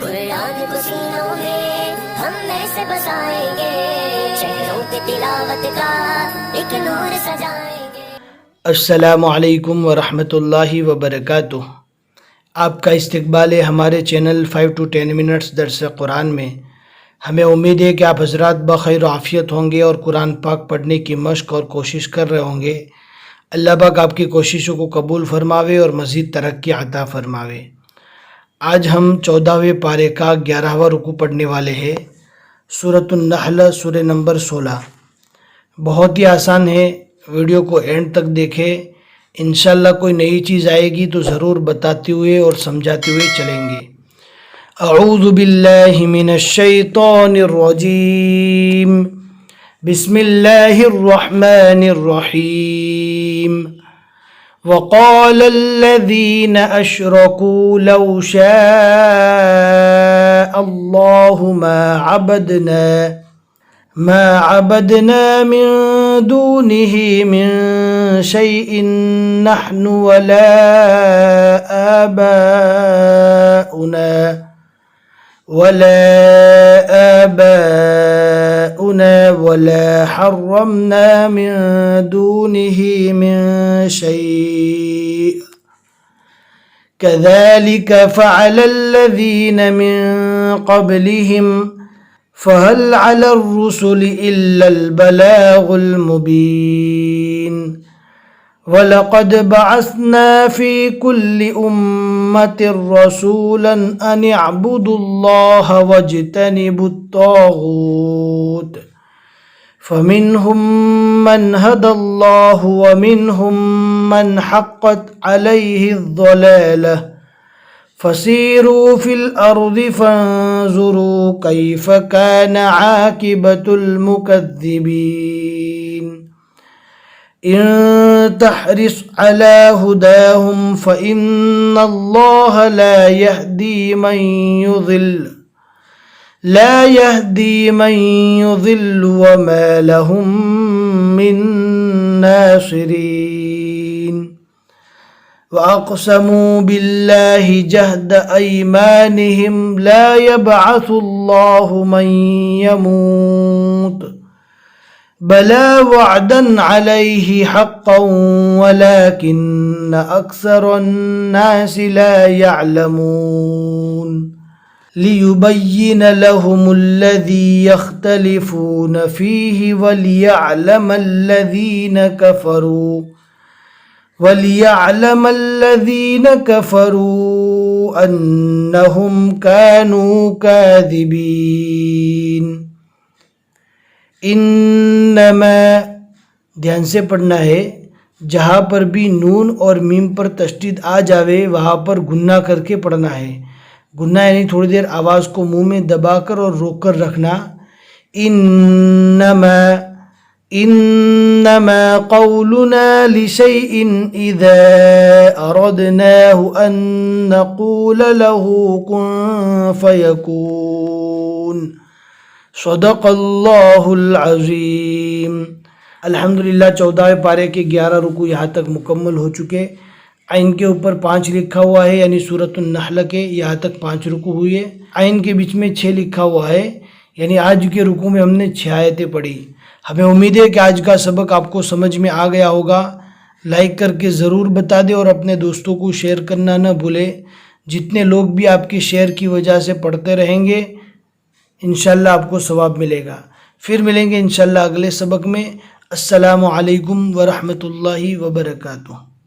قرآن کو سینوں میں ہم ایسے بسائیں گے، شہروں پہ تلاوت کا ایک نور سجائیں گے۔ السلام علیکم ورحمۃ اللہ وبرکاتہ۔ آپ کا استقبال ہے ہمارے چینل 5 to 10 منٹس درس قرآن میں۔ ہمیں امید ہے کہ آپ حضرات بخیر و عافیت ہوں گے اور قرآن پاک پڑھنے کی مشق اور کوشش کر رہے ہوں گے۔ اللہ پاک آپ کی کوششوں کو قبول فرماوے اور مزید ترقی عطا فرماوے۔ آج ہم 14ویں پارے کا 11واں رکوع پڑھنے والے ہیں، سورۃ النحل، سورہ نمبر 16۔ بہت ہی آسان ہے، ویڈیو کو اینڈ تک دیکھیں۔ انشاءاللہ کوئی نئی چیز آئے گی تو ضرور بتاتے ہوئے اور سمجھاتے ہوئے چلیں گے۔ اعوذ باللہ من الشیطان الرجیم، بسم اللہ الرحمن الرحیم۔ وقال الذين أشركوا لو شاء الله ما عبدنا من دونه من شيء نحن ولا آباؤنا ولا حرمنا من دونه من شيء كذلك فعل الذين من قبلهم فهل على الرسل إلا البلاغ المبين وَلَقَدْ بَعَثْنَا فِي كُلِّ أُمَّةٍ رَسُولًا أَنِ اعْبُدُوا اللَّهَ وَاجْتَنِبُوا الطَّاغُوتَ فَمِنْهُمْ مَنْ هَدَى اللَّهُ وَمِنْهُمْ مَنْ حَقَّتْ عَلَيْهِ الضَّلَالَةُ فَسِيرُوا فِي الْأَرْضِ فَانظُرُوا كَيْفَ كَانَ عَاقِبَةُ الْمُكَذِّبِينَ إن تحرص على هداهم فإن الله لا يهدي من يضل وما لهم من ناصرين وأقسموا بالله جهد أيمانهم لا يبعث الله من يموت بلى وعدا عليه حقا ولكن أكثر الناس لا يعلمون ليبين لهم الذي يختلفون فيه وليعلم الذين كفروا أنهم كانوا كاذبين۔ انما، دھیان سے پڑھنا ہے، جہاں پر بھی نون اور میم پر تشدید آ جاوے وہاں پر گنہ کر کے پڑھنا ہے۔ گنہ یعنی تھوڑی دیر آواز کو منہ میں دبا کر اور روک کر رکھنا۔ انما قولنا لشيء اذا اردناه ان نقول له كن فيكون۔ صدق اللہ العظیم۔ الحمدللہ 14ویں پارے کے 11 رکوع یہاں تک مکمل ہو چکے۔ عین کے اوپر 5 لکھا ہوا ہے، یعنی سورۃ النحل کے یہاں تک 5 رکوع ہوئے۔ عین کے بیچ میں 6 لکھا ہوا ہے، یعنی آج کے رکوع میں ہم نے 6 آیتیں پڑھی۔ ہمیں امید ہے کہ آج کا سبق آپ کو سمجھ میں آ گیا ہوگا۔ لائک کر کے ضرور بتا دیں اور اپنے دوستوں کو شیئر کرنا نہ بھولیں۔ جتنے لوگ بھی آپ کے شیئر کی وجہ سے پڑھتے رہیں گے انشاءاللہ آپ کو ثواب ملے گا۔ پھر ملیں گے انشاءاللہ اگلے سبق میں۔ السلام علیکم ورحمۃ اللہ وبرکاتہ۔